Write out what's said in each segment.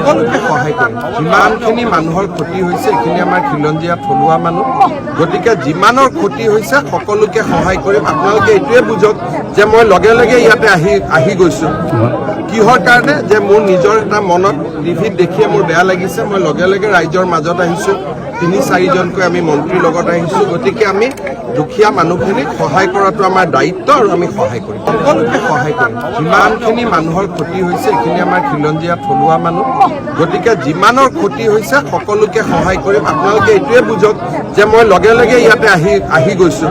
সকলোকে সহায় কৰিম যিমানখিনি মানুহৰ ক্ষতি হৈছে এইখিনি আমাৰ খিলঞ্জীয়া থলুৱা মানুহ গতিকে যিমানৰ ক্ষতি হৈছে সকলোকে সহায় কৰিম আপোনালোকে এইটোৱে বুজক যে মই লগে লগে ইয়াতে আহি গৈছো কিহৰ কাৰণে যে মোৰ নিজৰ এটা মনত টিভিত দেখিয়ে মোৰ বেয়া লাগিছে মই লগে লগে ৰাইজৰ মাজত আহিছো ৩-৪জনকৈ আমি মন্ত্ৰীৰ লগত আহিছো গতিকে আমি দুখীয়া মানুহখিনিক সহায় কৰাটো আমাৰ দায়িত্ব আৰু আমি সহায় কৰিম সকলোকে সহায় কৰিম যিমানখিনি মানুহৰ ক্ষতি হৈছে এইখিনি আমাৰ খিলঞ্জীয়া থলুৱা মানুহ গতিকে যিমানৰ ক্ষতি হৈছে সকলোকে সহায় কৰিম আপোনালোকে এইটোৱে বুজক যে মই লগে লগে ইয়াতে আহি গৈছো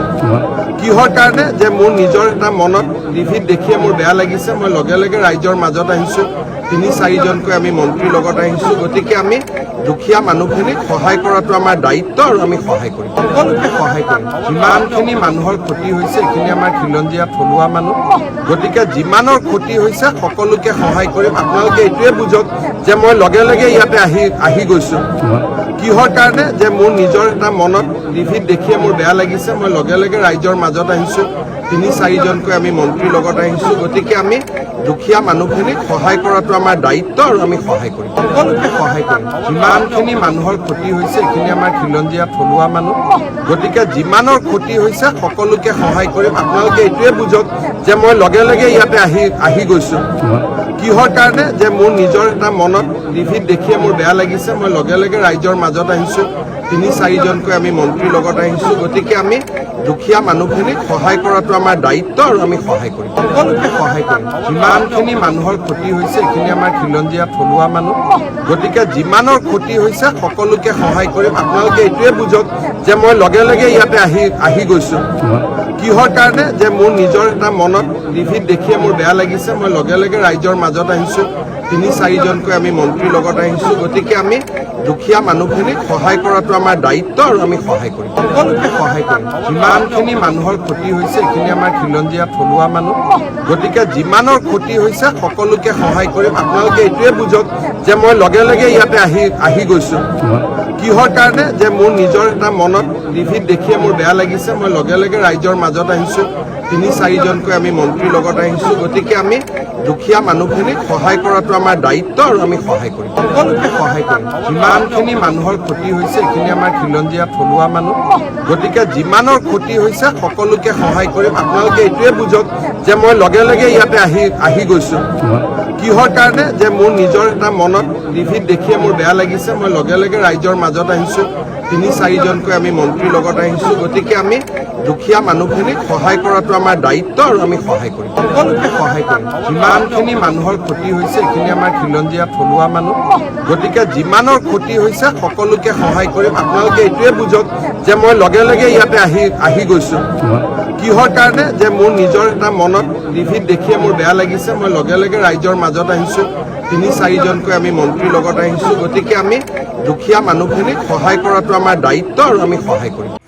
কিহৰ কাৰণে যে মোৰ নিজৰ এটা মনত টিভিত দেখিয়ে মোৰ বেয়া লাগিছে মই লগে লগে ৰাইজৰ মাজত আহিছো ৩-৪জনকৈ আমি মন্ত্ৰীৰ লগত আহিছো গতিকে আমি দুখীয়া মানুহখিনিক সহায় কৰাটো আমাৰ দায়িত্ব আৰু আমি সহায় কৰিম সকলোকে সহায় কৰিম যিমানখিনি মানুহৰ ক্ষতি হৈছে এইখিনি আমাৰ খিলঞ্জীয়া থলুৱা মানুহ গতিকে যিমানৰ ক্ষতি হৈছে সকলোকে সহায় কৰিম আপোনালোকে এইটোৱে বুজক যে মই লগে লগে ইয়াতে আহি গৈছো কিহৰ কাৰণে যে মোৰ নিজৰ এটা মনত টিভিত দেখিয়ে মোৰ বেয়া লাগিছে মই লগে লগে ৰাইজৰ মাজত আহিছো ৩-৪জনকৈ আমি মন্ত্ৰীৰ লগত আহিছো গতিকে আমি দুখীয়া মানুহখিনিক সহায় কৰাটো আমাৰ দায়িত্ব আৰু আমি সহায় কৰিম সকলোকে সহায় কৰিম যিমানখিনি মানুহৰ ক্ষতি হৈছে এইখিনি আমাৰ খিলঞ্জীয়া থলুৱা মানুহ গতিকে যিমানৰ ক্ষতি হৈছে সকলোকে সহায় কৰিম আপোনালোকে এইটোৱে বুজক যে মই লগে লগে ইয়াতে আহি গৈছো কিহৰ কাৰণে যে মোৰ নিজৰ এটা মনত টিভিত দেখিয়ে মোৰ বেয়া লাগিছে মই লগে লগে ৰাইজৰ মাজত আহিছো ৩-৪জনকৈ আমি মন্ত্ৰীৰ লগত আহিছো গতিকে আমি দুখীয়া মানুহখিনিক সহায় কৰাটো আমাৰ দায়িত্ব আৰু আমি সহায় কৰিম সকলোকে সহায় কৰিম যিমানখিনি মানুহৰ ক্ষতি হৈছে এইখিনি আমাৰ খিলঞ্জীয়া থলুৱা মানুহ গতিকে যিমানৰ ক্ষতি হৈছে সকলোকে সহায় কৰিম আপোনালোকে এইটোৱে বুজক যে মই লগে লগে ইয়াতে আহি গৈছো কিহৰ কাৰণে যে মোৰ নিজৰ এটা মনত টিভিত দেখিয়ে মোৰ বেয়া লাগিছে মই লগে লগে ৰাইজৰ মাজত আহিছো ৩-৪জনকৈ আমি মন্ত্ৰীৰ লগত আহিছো গতিকে আমি দুখীয়া মানুহখিনিক সহায় কৰাটো আমাৰ দায়িত্ব আৰু আমি সহায় কৰিম সকলোকে সহায় কৰিম যিমানখিনি মানুহৰ ক্ষতি হৈছে এইখিনি আমাৰ খিলঞ্জীয়া থলুৱা মানুহ গতিকে যিমানৰ ক্ষতি হৈছে সকলোকে সহায় কৰিম আপোনালোকে এইটোৱে বুজক যে মই লগে লগে ইয়াতে আহি গৈছো কিহৰ কাৰণে যে মোৰ নিজৰ এটা মনত টিভিত দেখিয়ে মোৰ বেয়া লাগিছে মই লগে লগে ৰাইজৰ মাজত আহিছো ৩-৪জনকৈ আমি মন্ত্ৰীৰ লগত আহিছো গতিকে আমি দুখীয়া মানুহখিনিক সহায় কৰাটো আমাৰ দায়িত্ব আৰু আমি সহায় কৰিম সকলোকে সহায় কৰিম যিমানখিনি মানুহৰ ক্ষতি হৈছে এইখিনি আমাৰ খিলঞ্জীয়া থলুৱা মানুহ গতিকে যিমানৰ ক্ষতি হৈছে সকলোকে সহায় কৰিম আপোনালোকে এইটোৱে বুজক যে মই লগে লগে ইয়াতে আহি গৈছো কিহৰ কাৰণে যে মোৰ নিজৰ এটা মনত টিভিত দেখিয়ে মোৰ বেয়া লাগিছে মই লগে লগে ৰাইজৰ মাজত আহিছো ৩-৪জনকৈ আমি মন্ত্ৰীৰ লগত আহিছো গতিকে আমি দুখীয়া মানুহখিনিক সহায় কৰাটো আমাৰ দায়িত্ব আৰু আমি সহায় কৰিম সকলোকে সহায় কৰিম যিমানখিনি মানুহৰ ক্ষতি হৈছে এইখিনি আমাৰ খিলঞ্জীয়া থলুৱা মানুহ গতিকে যিমানৰ ক্ষতি হৈছে সকলোকে সহায় কৰিম আপোনালোকে এইটোৱে বুজক যে মই লগে লগে ইয়াতে আহি গৈছো কিহৰ কাৰণে যে মোৰ নিজৰ এটা মনত টিভিত দেখিয়ে মোৰ বেয়া লাগিছে মই লগে লগে ৰাইজৰ মাজত আহিছো ৩-৪জনকৈ আমি মন্ত্ৰীৰ লগত আহিছো গতিকে আমি দুখীয়া মানুহখিনিক সহায় কৰাটো আমাৰ দায়িত্ব আৰু আমি সহায় কৰিম